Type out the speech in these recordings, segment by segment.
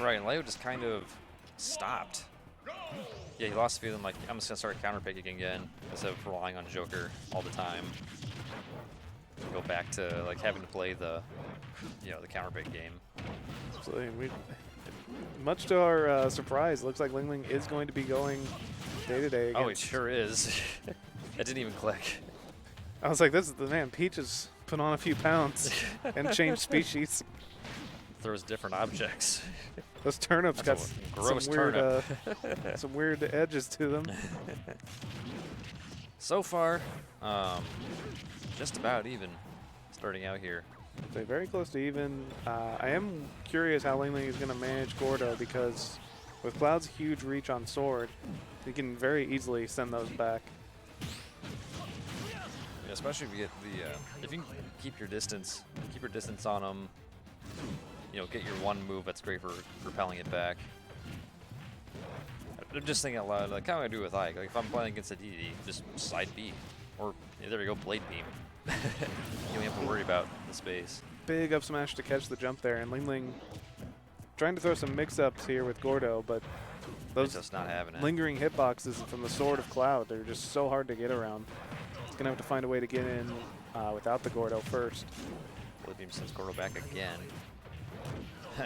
Right, and Leo just kind of stopped. Yeah, he lost the feeling like, I'm just going to start counterpicking again instead of relying on Joker all the time. Go back to like having to play the, the counterpick game. Absolutely. Much to our surprise, looks like LingLing is going to be going day-to-day against... Oh, he sure is. That didn't even click. I was like, this is the man. Peach has put on a few pounds and changed species. Throws different objects. Those turnips got gross some weird edges to them. So far, just about even starting out here. So very close to even. I am curious how LingLing is going to manage Gordo, because with Cloud's huge reach on sword, he can very easily send those back. Yeah, especially if you get the if you can keep your distance on them. Get your one move that's great for repelling it back. I'm just thinking out loud, like how I do with Ike. Like if I'm playing against a DD, just side B, or there we go, blade beam. You don't have to worry about the space. Big up smash to catch the jump there, and LingLing trying to throw some mix-ups here with Gordo, but those just not having it. Lingering hitboxes from the Sword of Cloud, they're just so hard to get around. He's gonna have to find a way to get in without the Gordo first. Blade beam sends Gordo back again.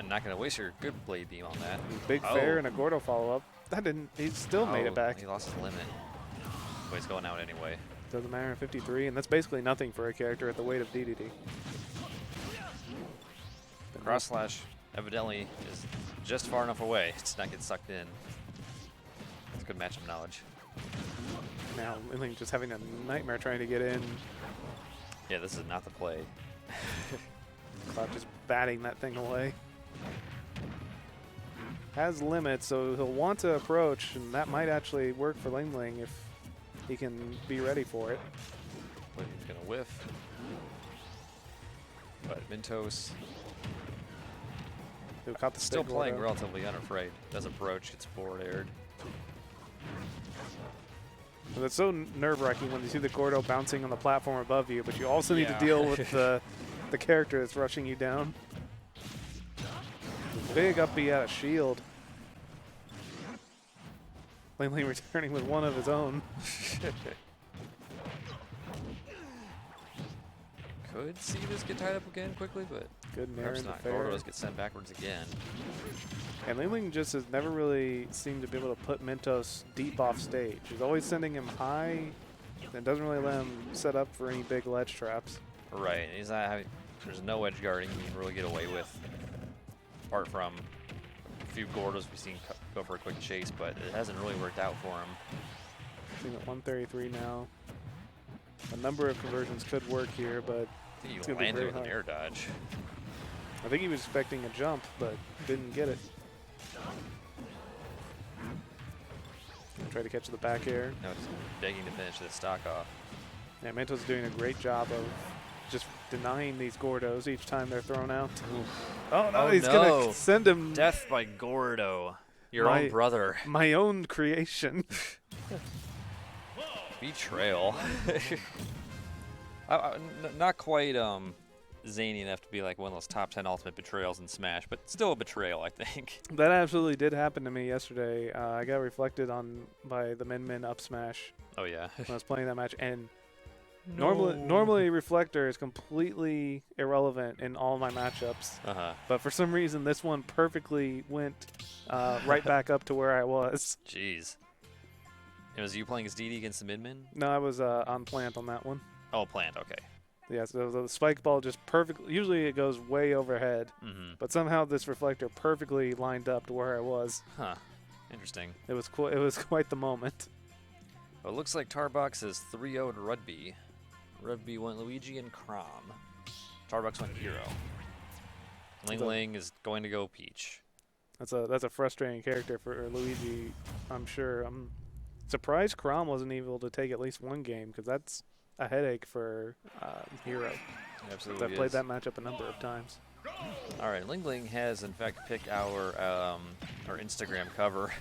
Not gonna waste your good blade beam on that. Big fair and a Gordo follow-up. That didn't. He still made it back. He lost his limit. But he's going out anyway. Doesn't matter. 53, and that's basically nothing for a character at the weight of DDD. The cross slash evidently is just far enough away to not get sucked in. It's good matchup knowledge. Now LingLing just having a nightmare trying to get in. Yeah, this is not the play. Cloud just batting that thing away. Has limits, so he'll want to approach, and that might actually work for LingLing if he can be ready for it. LingLing's gonna whiff. But MINTOS still playing relatively unafraid. Does approach, gets forward aired. Well, it's so nerve-wracking when you see the Gordo bouncing on the platform above you, but you also need to deal with the character that's rushing you down. Big up B out of shield. LingLing returning with one of his own. Could see this get tied up again quickly, but good nair into fair. Gordo's get sent backwards again. And LingLing just has never really seemed to be able to put MINTOS deep off stage. He's always sending him high and doesn't really let him set up for any big ledge traps. Right, he's not having, there's no edge guarding he can really get away with. Apart from a few Gordos we've seen go for a quick chase, but it hasn't really worked out for him. Seeing at 133 now. A number of conversions could work here, but I think he landed with an air dodge. I think he was expecting a jump, but didn't get it. Try to catch the back air. Now just begging to finish this stock off. Yeah, MINTOS is doing a great job of just denying these Gordos each time they're thrown out. Oof. Oh no, he's gonna send him. Death by Gordo. Your own brother. My own creation. Betrayal. Not quite zany enough to be like one of those top 10 ultimate betrayals in Smash, but still a betrayal, I think. That absolutely did happen to me yesterday. I got reflected on by the Min up smash. Oh yeah. When I was playing that match, and normally Reflector is completely irrelevant in all my matchups. But for some reason, this one perfectly went right back up to where I was. Jeez. It was you playing as DD against the Min? No, I was on plant on that one. Oh, plant, okay. Yeah, so the spike ball just perfectly, usually it goes way overhead, but somehow this Reflector perfectly lined up to where I was. Huh, interesting. It was quite the moment. Well, it looks like Tarbox is 3-0'd Rudby. Rudby went Luigi and Crom. Tarbox went Hero. LingLing is going to go Peach. That's a frustrating character for Luigi, I'm sure. I'm surprised Crom wasn't able to take at least one game, because that's a headache for Hero. Absolutely. I've played that matchup a number of times. All right, LingLing has in fact picked our Instagram cover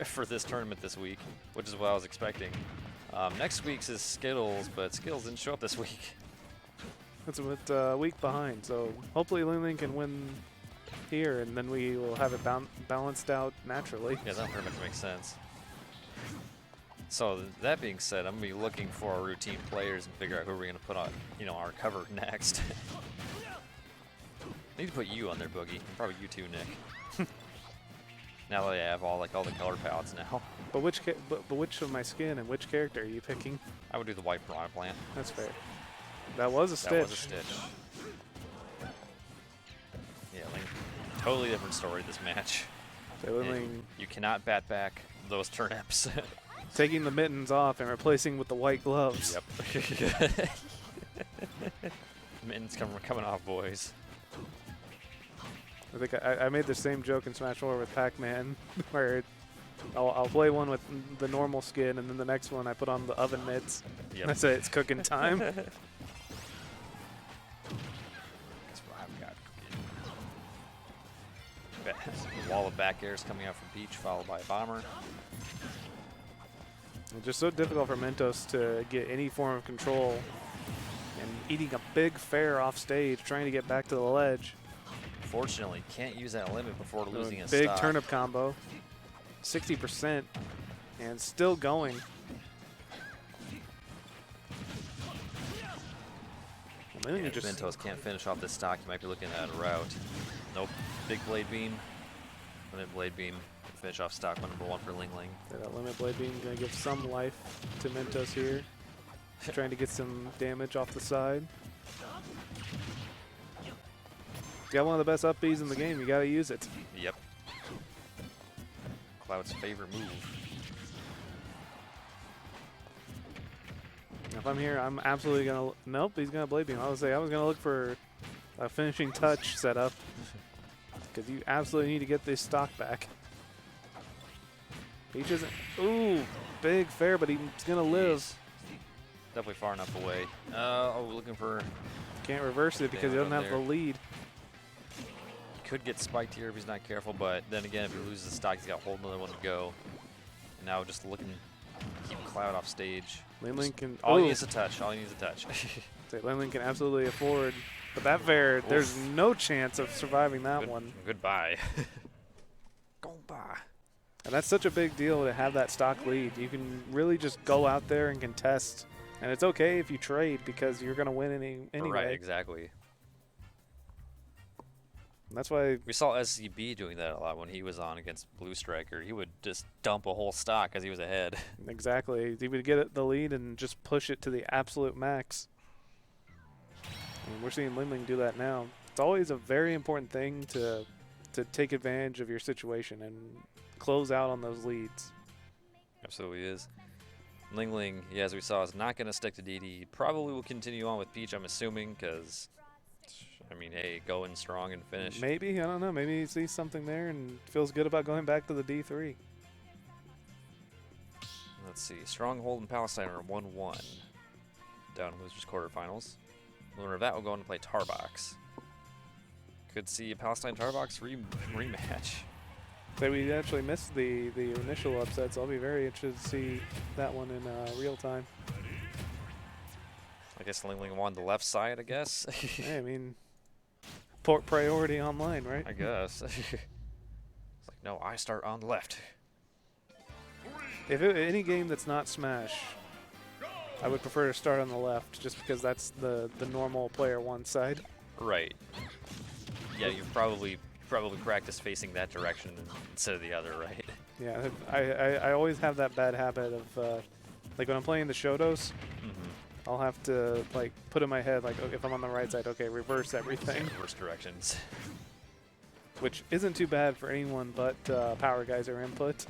for this tournament this week, which is what I was expecting. Next week's is Skittles, but Skittles didn't show up this week. It's a week behind, so hopefully LingLing can win here, and then we will have it balanced out naturally. Yeah, that pretty much makes sense. So that being said, I'm gonna be looking for our routine players and figure out who we're gonna put on, you know, our cover next. I need to put you on there, Boogie. Probably you too, Nick. Now that I have all the color palettes now. But which of my skin and which character are you picking? I would do the white piranha plant. That's fair. That was a Stitch. That was a Stitch. Yeah, totally different story this match. So you cannot bat back those turnips. Taking the mittens off and replacing with the white gloves. Yep. Mittens coming off, boys. I think I made the same joke in Smash 4 with Pac-Man, where I'll play one with the normal skin, and then the next one I put on the oven mitts. Yep. That's it. It's cooking time. Wall of back airs coming out from Peach, followed by a bomber. It's just so difficult for Mentos to get any form of control, and eating a big fair off stage, trying to get back to the ledge. Fortunately, can't use that limit before losing a big stock. turnip combo, 60%, and still going. Yeah, if Mentos can't finish off this stock, you might be looking at a route. Nope. Big blade beam. Limit blade beam. Finish off stock number 1 for LingLing. Yeah, that limit blade beam going to give some life to Mentos here. Trying to get some damage off the side. Got one of the best up Bs in the game. You got to use it. Yep. Cloud's favorite move. If I'm here, I'm absolutely going to... Nope, he's going to blade beam. I was going to look for a finishing touch setup. Because you absolutely need to get this stock back. Peach isn't... Ooh, big fair, but he's going to live. Definitely far enough away. Oh, looking for... Can't reverse it because he doesn't have the lead. Could get spiked here if he's not careful, but then again, if he loses the stock, he's got a whole another one to go. And now just looking to keep Cloud off stage. LingLing can... All he needs is a touch. All he needs is a touch. LingLing can absolutely afford... But that fair, there's no chance of surviving that one. Goodbye. Goodbye. And that's such a big deal to have that stock lead. You can really just go out there and contest. And it's okay if you trade because you're going to win anyway. Right, exactly. And that's why we saw SCB doing that a lot when he was on against Blue Striker. He would just dump a whole stock because he was ahead. Exactly. He would get the lead and just push it to the absolute max. And we're seeing LingLing do that now. It's always a very important thing to take advantage of your situation and close out on those leads. Absolutely is. LingLing, yeah, as we saw, is not going to stick to DD. Probably will continue on with Peach, I'm assuming, because, I mean, hey, going strong and finish. Maybe, I don't know. Maybe he sees something there and feels good about going back to the D3. Let's see. Stronghold and Palestine are 1-1 down in losers quarterfinals. Winner of that will go on to play Tarbox. Could see a Palestine Tarbox rematch. So we actually missed the initial upsets. I'll be very interested to see that one in real time. I guess LingLing won the left side, I guess. Hey, I mean, port priority online, right? I guess. It's like, no, I start on the left. If any game that's not Smash, I would prefer to start on the left, just because that's the normal player one side. Right. Yeah, you've probably practiced facing that direction instead of the other, right? Yeah, I always have that bad habit of, like when I'm playing the Shotos, I'll have to like put in my head, like, if I'm on the right side, okay, reverse everything. Reverse directions. Which isn't too bad for anyone but Power Geyser input.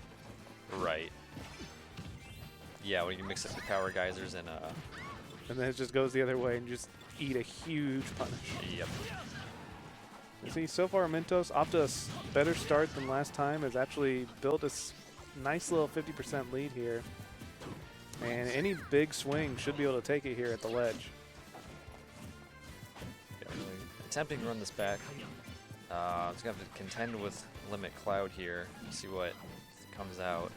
Right. Yeah, when you mix up the Power Geysers and then it just goes the other way and just eat a huge punish. Yep. You see, so far Mintos, off to a better start than last time, has actually built a nice little 50% lead here. And any big swing should be able to take it here at the ledge. Yeah, really attempting to run this back. It's going to have to contend with Limit Cloud here. See what comes out.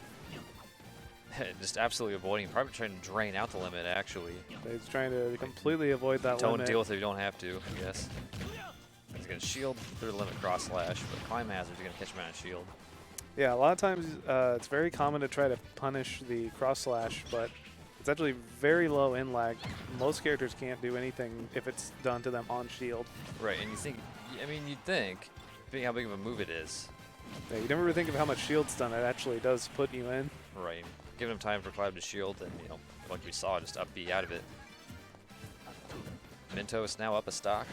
Just absolutely avoiding, probably trying to drain out the limit, actually. He's trying to completely avoid that limit. Don't deal with it if you don't have to, I guess. He's going to shield through the limit cross slash, but Climb Hazard's going to catch him out of shield. Yeah, a lot of times it's very common to try to punish the cross slash, but it's actually very low in lag. Most characters can't do anything if it's done to them on shield. Right, and you think, I mean, you'd think, being how big of a move it is. Yeah, you never really think of how much shield's done. It actually does put you in. Right, giving him time for Cloud to shield, and, you know, like we saw, just up B out of it. MINTOS now up a stock.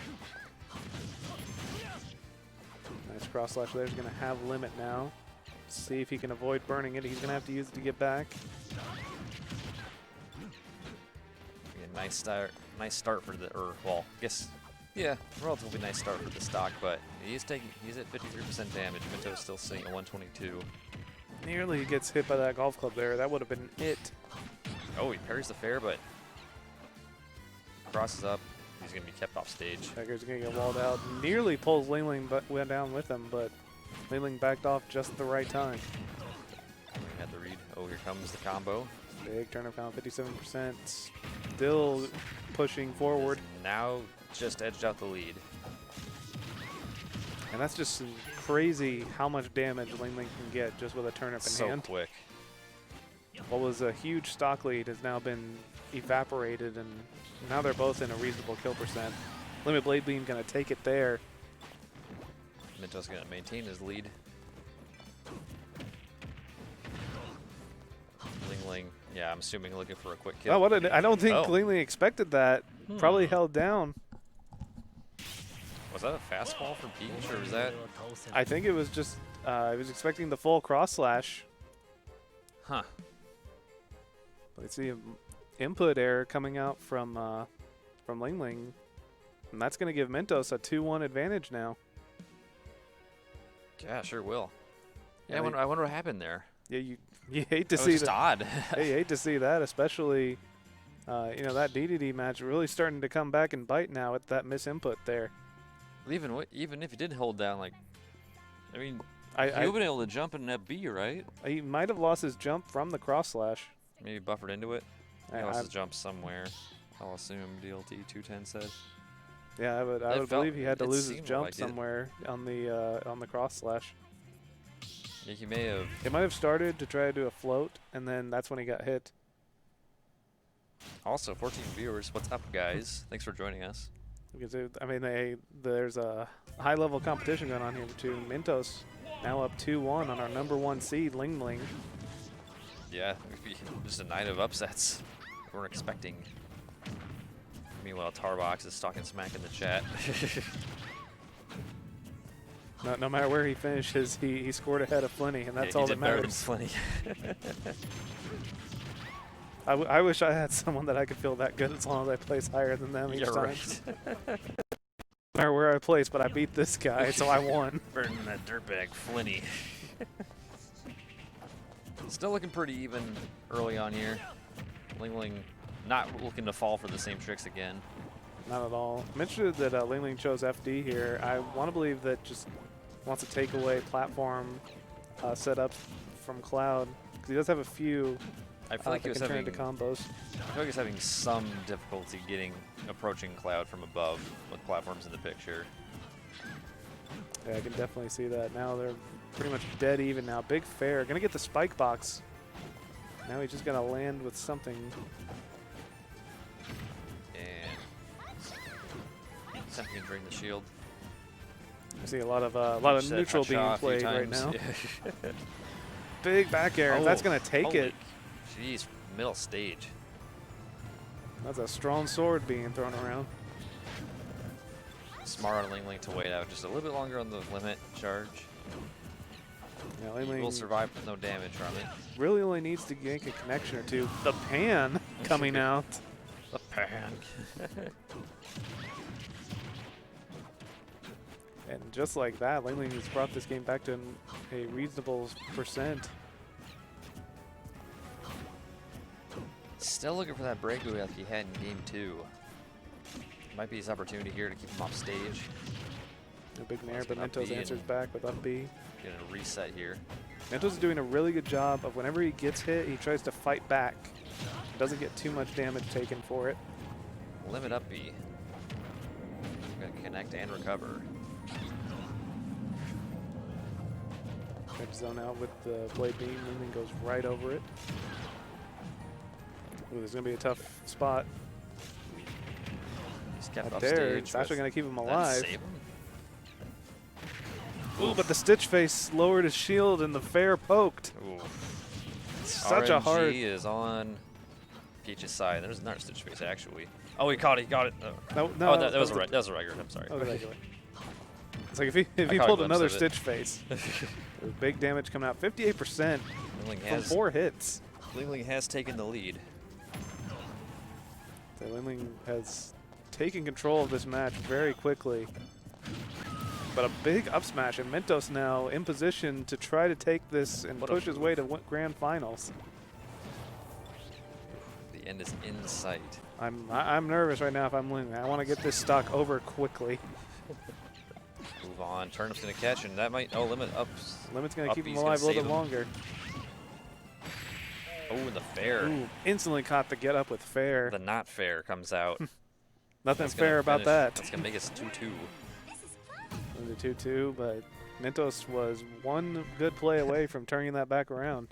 Nice cross slash there. He's going to have limit now. See if he can avoid burning it. He's going to have to use it to get back. Yeah, nice start for the, well, I guess, yeah, relatively nice start for the stock, but he's at 53% damage. MINTOS still sitting at 122. Nearly gets hit by that golf club there. That would have been it. Oh, he parries the fair, but crosses up. He's going to be kept off stage. Tiger's going to get walled out. Nearly pulls LingLing, but went down with him, but LingLing backed off just at the right time. We had the read. Oh, here comes the combo. Big turn count, 57%. Still pushing forward. Now just edged out the lead. And that's just crazy how much damage LingLing can get just with a turnip in hand. So quick. What was a huge stock lead has now been evaporated, and now they're both in a reasonable kill percent. Limit Blade Beam going to take it there. MINTOS going to maintain his lead. LingLing, yeah, I'm assuming looking for a quick kill. Oh, I don't think LingLing expected that. Probably held down. Was that a fastball for Peach, or was that? I think it was just, I was expecting the full cross slash. Huh. Let's see input error coming out from LingLing, and that's going to give MINTOS a 2-1 advantage now. Yeah, sure will. Yeah, I wonder what happened there. Yeah, you hate to see that. Just odd. You hate to see that, especially you know, that DDD match really starting to come back and bite now with that misinput there. Even if he did hold down, like, I mean, he would I have been able to jump in that B, right? he might have lost his jump from the cross slash. Maybe buffered into it. He lost his jump somewhere. I'll assume DLT 210 said. Yeah, I would believe he had to lose his jump somewhere on the cross slash. Yeah, he may have. He might have started to try to do a float, and then that's when he got hit. Also, 14 viewers. What's up, guys? Thanks for joining us. Because I mean, there's a high-level competition going on here too. MINTOS now up 2-1 on our #1 seed, LingLing. Yeah, just a night of upsets we weren't expecting. Meanwhile, Tarbox is talking smack in the chat. No matter where he finishes, he scored ahead of Flinny, and that's all that matters. Flinny. I wish I had someone that I could feel that good as long as I place higher than them each time. Right. No matter where I place, but I beat this guy, so I won. Burning that dirtbag Flinny. Still looking pretty even early on here. LingLing not looking to fall for the same tricks again. Not at all. I'm interested that LingLing chose FD here. I want to believe that just wants to take away platform setup from Cloud, because he does have a few I feel like he was having combos. I feel like he's having some difficulty approaching Cloud from above with platforms in the picture. Yeah, I can definitely see that. Now they're pretty much dead even now. Big fair. Gonna get the spike box. Now he's just gonna land with something. And something can drain the shield. I see a lot of neutral being played right now. Big back air. That's gonna take it. Jeez, middle stage. That's a strong sword being thrown around. Smart on LingLing to wait out just a little bit longer on the limit charge. Yeah, LingLing will survive with no damage from it. Really only needs to gank a connection or two. The pan coming out. The pan. And just like that, LingLing has brought this game back to a reasonable percent. Still looking for that breakaway like he had in game 2. Might be his opportunity here to keep him off stage. A big nair, but MINTOS answers back with up B. Getting a reset here. MINTOS is doing a really good job of whenever he gets hit, he tries to fight back. Doesn't get too much damage taken for it. Limit up B. Gonna connect and recover. Edge zone out with the blade beam. LingLing goes right over it. Ooh, there's going to be a tough spot. He's kept Right off there. stage. It's actually going to keep him That alive. save him? Ooh, but the Stitch Face lowered his shield and the fair poked. Ooh. Such a hard. RNG is on Peach's side. There's another Stitch Face, actually. Oh, he caught it. He got it. No, Oh, that was that was a regular. I'm sorry. Oh, regular. It's like if he caught a pulled glimpse another of it. Stitch Face. There's big damage coming out. 58% from 4 hits. LingLing has taken the lead. So LingLing has taken control of this match very quickly. But a big up smash, and MINTOS now in position to try to take this and push his way to grand finals. The end is in sight. I'm nervous right now if I'm LingLing. I want to get this stock over quickly. Move on. Turnip's going to catch, and that might... Oh, Limit up. Limit's going to keep him He's alive a gonna little save bit longer. Oh, and the fair. Ooh, instantly caught the get up with fair. The not fair comes out. Nothing fair about that. That's going to make us 2-2. The 2-2, but MINTOS was one good play away from turning that back around.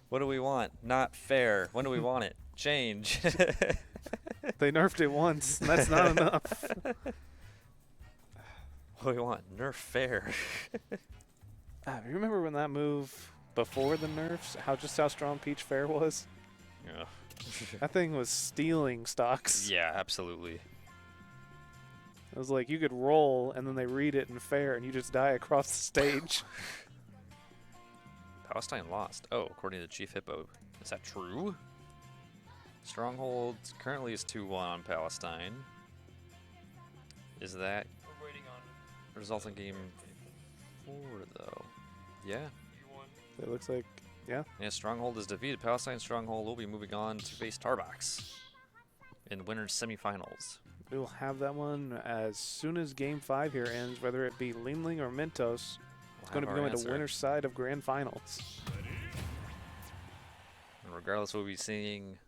What do we want? Not fair. When do we want it? Change. They nerfed it once, and that's not enough. What do we want? Nerf fair. You remember when that move before the nerfs, how strong Peach Fair was? Yeah. That thing was stealing stocks. Yeah, absolutely. It was like you could roll, and then they read it in fair, and you just die across the stage. Palestine lost. Oh, according to Chief Hippo. Is that true? Stronghold currently is 2-1 on Palestine. Is that... We're waiting on... Result in game 4, though. Yeah. It looks like, yeah. Yeah, Stronghold is defeated. Palestine Stronghold will be moving on to face Tarbox in winners semifinals. We will have that one as soon as Game 5 here ends, whether it be LingLing or MINTOS. It's going to be going to winner's side of Grand Finals. And regardless, we'll be seeing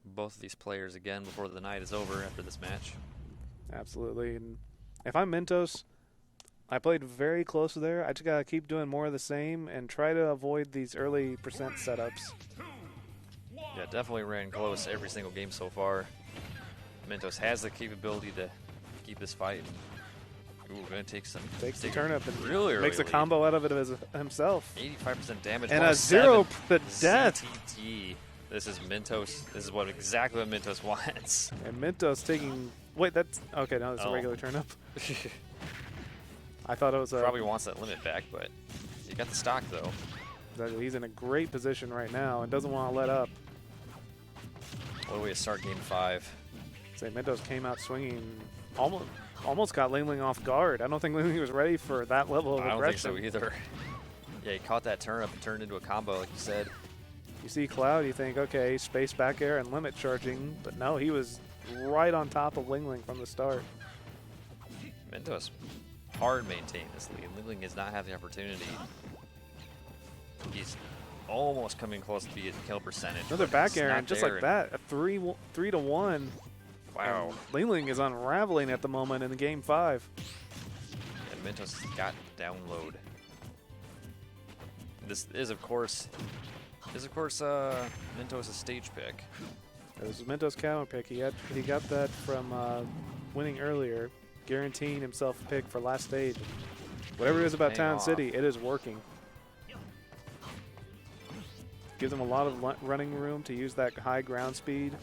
both of these players again before the night is over after this match. Absolutely. And if I'm MINTOS, I played very close there. I just got to keep doing more of the same and try to avoid these early percent setups. Yeah, definitely ran close every single game so far. MINTOS has the capability to keep this fight. Ooh, gonna take some. Takes the turnip and really makes a combo out of it himself. 85% damage and a 0 to death. ZTT. This is MINTOS. This is exactly what MINTOS wants. And MINTOS taking. Wait, that's okay. No, it's a regular turnip. I thought it was a. Probably wants that limit back, but you got the stock though. Exactly. He's in a great position right now and doesn't want to let up. What a way to start game 5. Say MINTOS came out swinging, almost got LingLing off guard. I don't think LingLing was ready for that level of aggression. I don't think so either. Yeah, he caught that turnip and turned into a combo, like you said. You see Cloud, you think, okay, space back air and limit charging, but no, he was right on top of LingLing from the start. MINTOS hard maintain this lead. LingLing does not have the opportunity. He's almost coming close to the kill percentage. Another back air, and just like that, a 3 to 1. Wow. LingLing is unraveling at the moment in the game 5. And MINTOS has got download. This is of course MINTOS' stage pick. This is MINTOS' counter pick. He got that from winning earlier, guaranteeing himself a pick for last stage. Whatever it is about Town City, it is working. Gives him a lot of running room to use that high ground speed.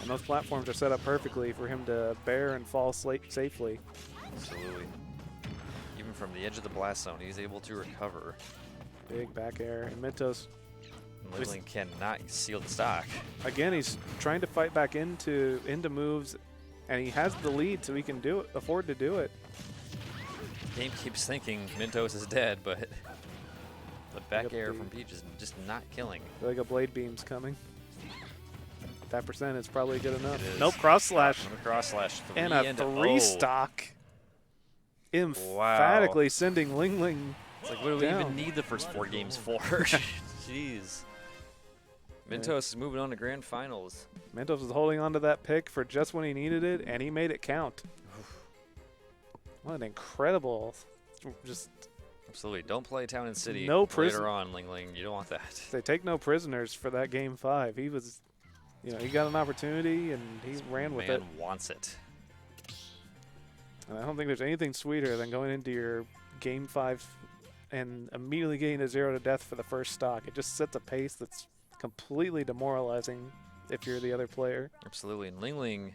And those platforms are set up perfectly for him to bear and fall safely. Absolutely. Even from the edge of the blast zone, he's able to recover. Big back air. And MINTOS. LingLing cannot seal the stock. Again, he's trying to fight back into moves, and he has the lead, so he can afford to do it. Game keeps thinking MINTOS is dead, but the back air from Peach is just not killing. I feel like a blade beam's coming. That percent is probably good enough. It is. Nope, cross slash. Cross slash 3 and a 3 stock. Emphatically sending LingLing. It's like, what do we even need the first 4 games for? Jeez. MINTOS is moving on to grand finals. MINTOS was holding on to that pick for just when he needed it, and he made it count. What an incredible, just Absolutely. Don't play Town and City prison. later on, LingLing. You don't want that. They take no prisoners for that game 5. He was, he got an opportunity and he ran with it. Man wants it. And I don't think there's anything sweeter than going into your game 5 and immediately getting a 0 to death for the first stock. It just sets a pace that's completely demoralizing if you're the other player. Absolutely. And LingLing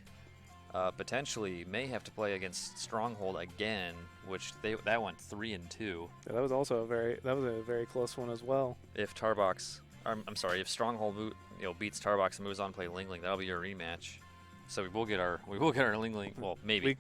potentially may have to play against Stronghold again, which that went 3-2. Yeah, that was also a very close one as well. If Tarbox, I'm sorry, if Stronghold beats Tarbox and moves on to play LingLing, that'll be your rematch. So we will get our LingLing. Well, maybe